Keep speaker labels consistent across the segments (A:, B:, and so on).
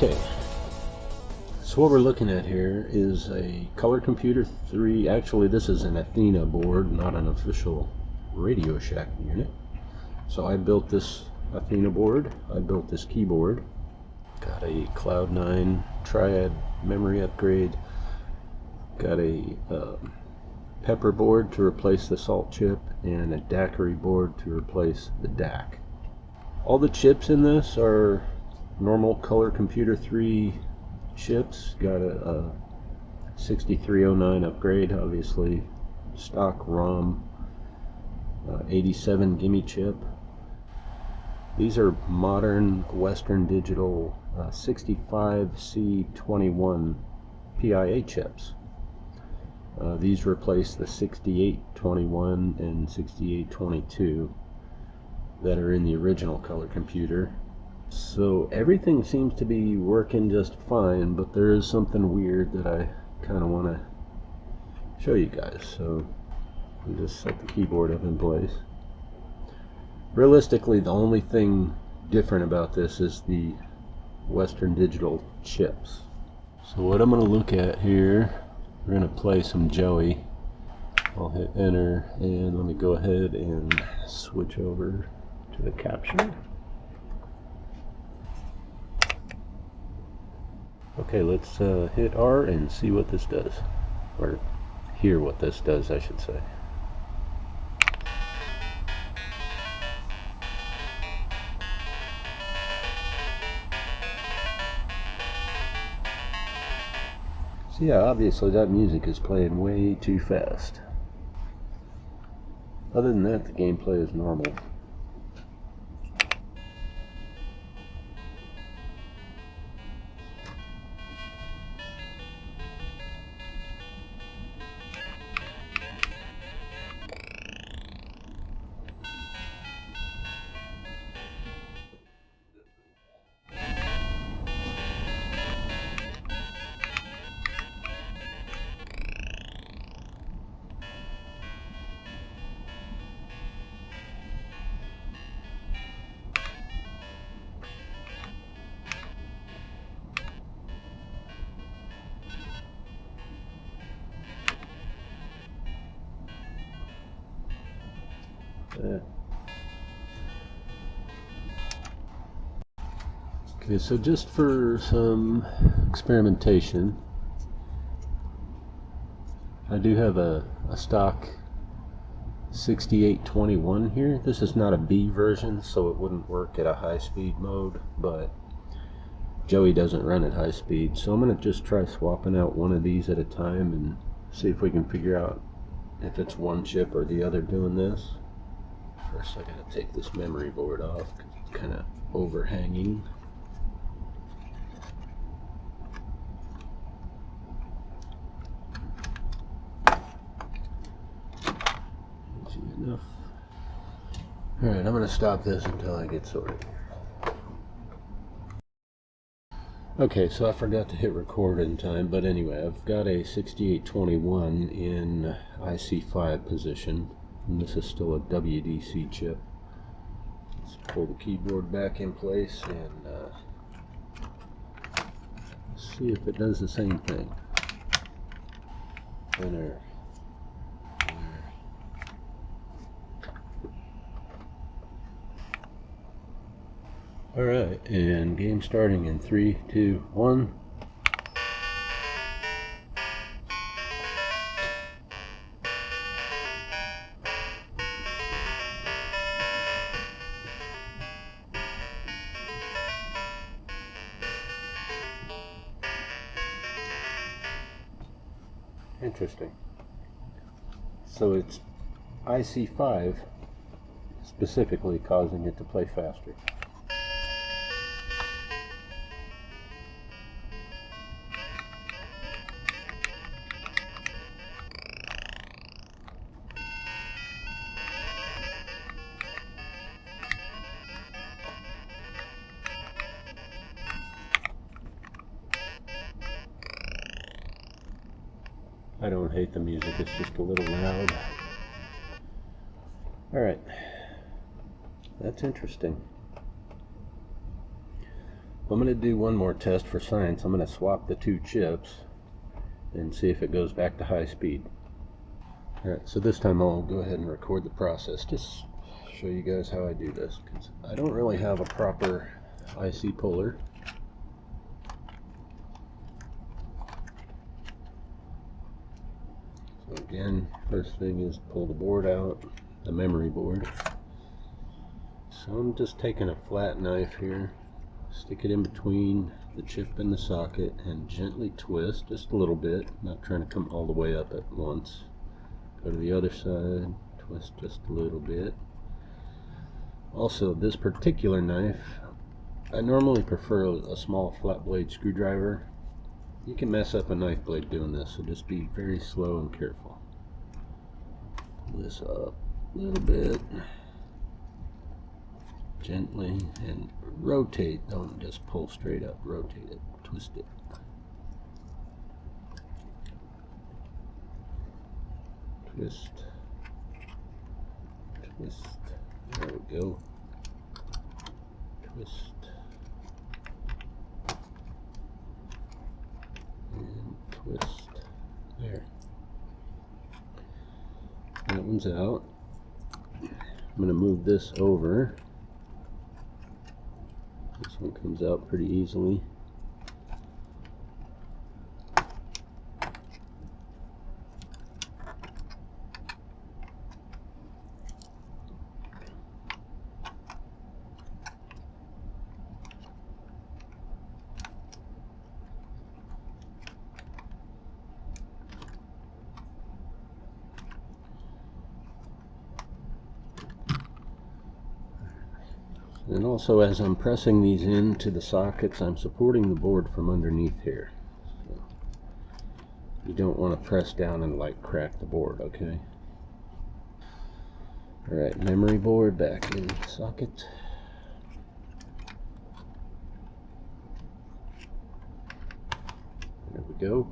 A: Okay, so what we're looking at here is a CoCo3. Actually, this is an Athena board, not an official Radio Shack unit. So I built this Athena board. I built this keyboard. Got a Cloud9 Triad memory upgrade. Got a Pepper board to replace the salt chip, and a daiquiri board to replace the DAC. All the chips in this are normal CoCo3 chips. Got a 6309 upgrade, obviously, stock ROM, 87 gimme chip. These are modern Western Digital 65C21 PIA chips. These replace the 6821 and 6822 that are in the original CoCo. So everything seems to be working just fine, but there is something weird that I kind of want to show you guys. So I'll just set the keyboard up in place. Realistically, the only thing different about this is the Western Digital chips. So what I'm going to look at here, we're going to play some Joey. I'll hit enter, and let me go ahead and switch over to the capture. Okay, let's hit R and see what this does, or hear what this does, I should say. So yeah, obviously that music is playing way too fast. Other than that, the gameplay is normal. Okay, so just for some experimentation, I do have a stock 6821 here. This is not a B version, so it wouldn't work at a high-speed mode, but Joey doesn't run at high speed, so I'm going to just try swapping out one of these at a time and see if we can figure out if it's one chip or the other doing this. First I gotta take this memory board off because it's kind of overhanging. Easy enough. Alright, I'm gonna stop this until I get sorted. Okay, so I forgot to hit record in time, but anyway, I've got a 6821 in IC5 position. And this is still a WDC chip. Let's pull the keyboard back in place and see if it does the same thing. Enter. Alright, and game starting in 3, 2, 1. Interesting. So it's IC5 specifically causing it to play faster. I don't hate the music, it's just a little loud. Alright, that's interesting. I'm going to do one more test for science. I'm going to swap the two chips and see if it goes back to high speed. Alright, so this time I'll go ahead and record the process. Just show you guys how I do this, because I don't really have a proper IC puller. So again, first thing is pull the board out, the memory board. So I'm just taking a flat knife here, stick it in between the chip and the socket, and gently twist just a little bit, not trying to come all the way up at once. Go to the other side, twist just a little bit. Also, this particular knife, I normally prefer a small flat blade screwdriver. You can mess up a knife blade doing this, so just be very slow and careful. Pull this up a little bit, gently, and rotate. Don't just pull straight up, rotate it, twist it. Twist, twist, there we go. Twist, and twist, there. That one's out. I'm going to move this over. This one comes out pretty easily. And also, as I'm pressing these into the sockets, I'm supporting the board from underneath here. So you don't want to press down and like crack the board, okay? Alright, memory board back in the socket. There we go.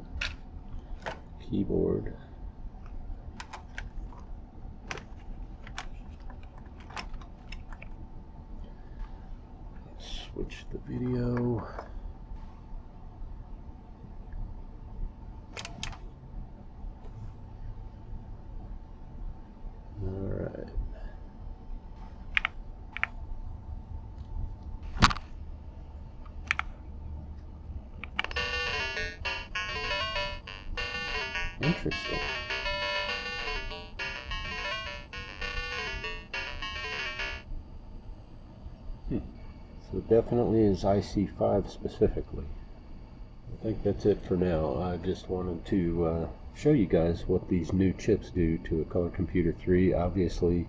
A: Keyboard. Switch the video. Alright. Interesting. So it definitely is IC5 specifically. I think that's it for now. I just wanted to show you guys what these new chips do to a Color Computer 3. Obviously,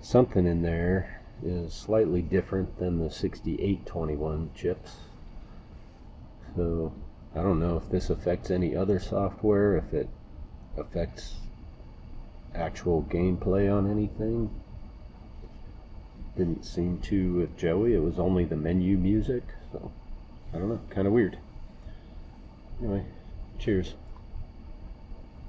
A: something in there is slightly different than the 6821 chips. So I don't know if this affects any other software, if it affects actual gameplay on anything. Didn't seem to with Joey. It was only the menu music, so I don't know, kind of weird. Anyway, cheers.